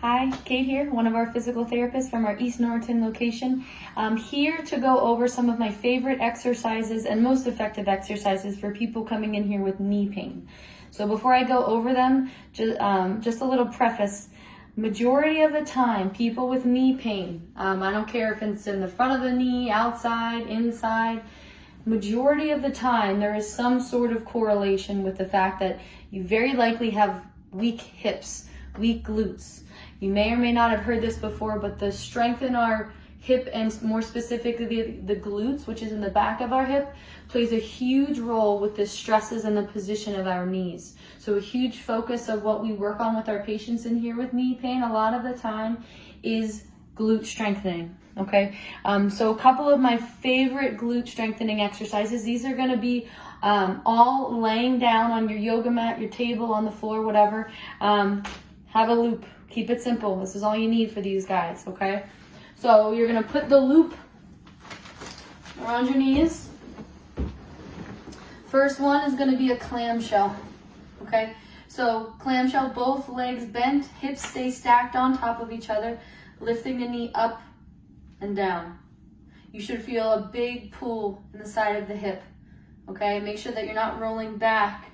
Hi, Kate here, one of our physical therapists from our East Norristown location. I'm here to go over some of my favorite exercises and most effective exercises for people coming in here with knee pain. So before I go over them, just a little preface. Majority of the time, people with knee pain, I don't care if it's in the front of the knee, outside, inside, majority of the time there is some sort of correlation with the fact that you very likely have weak hips, weak glutes. You may or may not have heard this before, but the strength in our hip, and more specifically the glutes, which is in the back of our hip, plays a huge role with the stresses and the position of our knees. So a huge focus of what we work on with our patients in here with knee pain a lot of the time is glute strengthening. Okay, so a couple of my favorite glute strengthening exercises. These are going to be all laying down on your yoga mat, your table, on the floor, whatever. Have a loop. Keep it simple. This is all you need for these guys, okay? So you're going to put the loop around your knees. First one is going to be a clamshell, okay? So clamshell, both legs bent, hips stay stacked on top of each other, lifting the knee up and down. You should feel a big pull in the side of the hip, okay? Make sure that you're not rolling back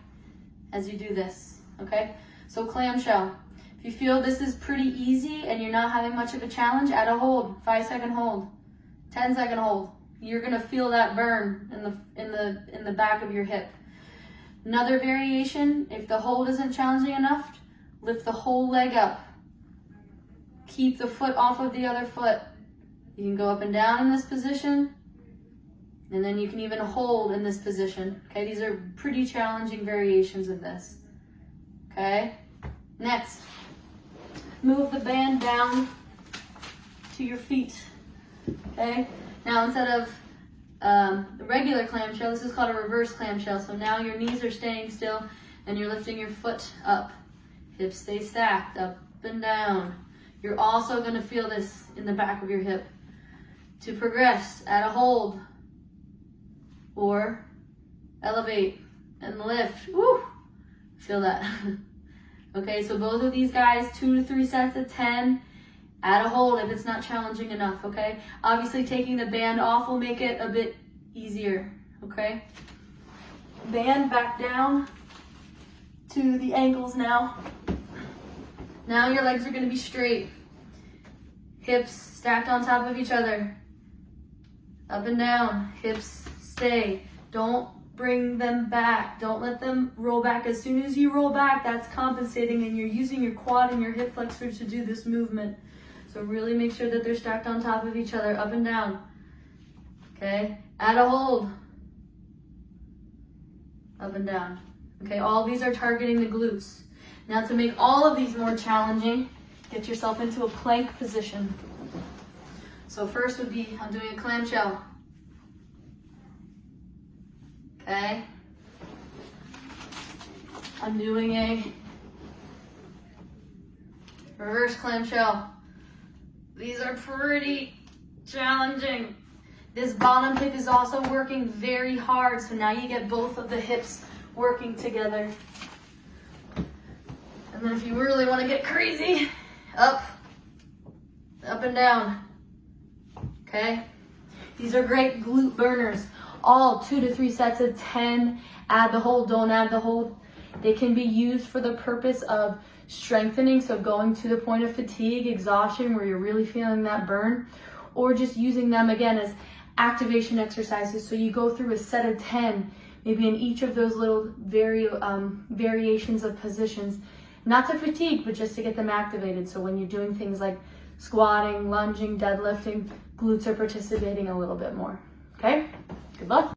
as you do this, okay? So clamshell. If you feel this is pretty easy and you're not having much of a challenge, add a hold, 5-second hold, 10-second hold. You're gonna feel that burn in the back of your hip. Another variation, if the hold isn't challenging enough, lift the whole leg up. Keep the foot off of the other foot. You can go up and down in this position, and then you can even hold in this position. Okay, these are pretty challenging variations of this. Okay, next, move the band down to your feet. Okay, now instead of the regular clamshell, this is called a reverse clamshell. So now your knees are staying still and you're lifting your foot up. Hips stay stacked, up and down. You're also going to feel this in the back of your hip. To progress, add a hold or elevate and lift. Woo! Feel that. Okay, so both of these guys, 2 to 3 sets of 10. Add a hold if it's not challenging enough, okay? Obviously taking the band off will make it a bit easier, okay? Band back down to the ankles now. Now your legs are gonna be straight. Hips stacked on top of each other. Up and down, hips stay. Don't bring them back. Don't let them roll back. As soon as you roll back, that's compensating and you're using your quad and your hip flexor to do this movement. So really make sure that they're stacked on top of each other, up and down. Okay, add a hold. Up and down. Okay, all these are targeting the glutes. Now to make all of these more challenging, get yourself into a plank position. So first would be, I'm doing a clamshell. Okay, I'm doing a reverse clamshell. These are pretty challenging. This bottom hip is also working very hard, so now you get both of the hips working together. And then if you really want to get crazy, up and down. Okay, these are great glute burners. All 2 to 3 sets of 10. Add the hold, don't add the hold. They can be used for the purpose of strengthening, so going to the point of fatigue, exhaustion, where you're really feeling that burn, or just using them again as activation exercises. So you go through a set of 10, maybe in each of those little variations of positions, not to fatigue, but just to get them activated. So when you're doing things like squatting, lunging, deadlifting, glutes are participating a little bit more. Okay, good luck.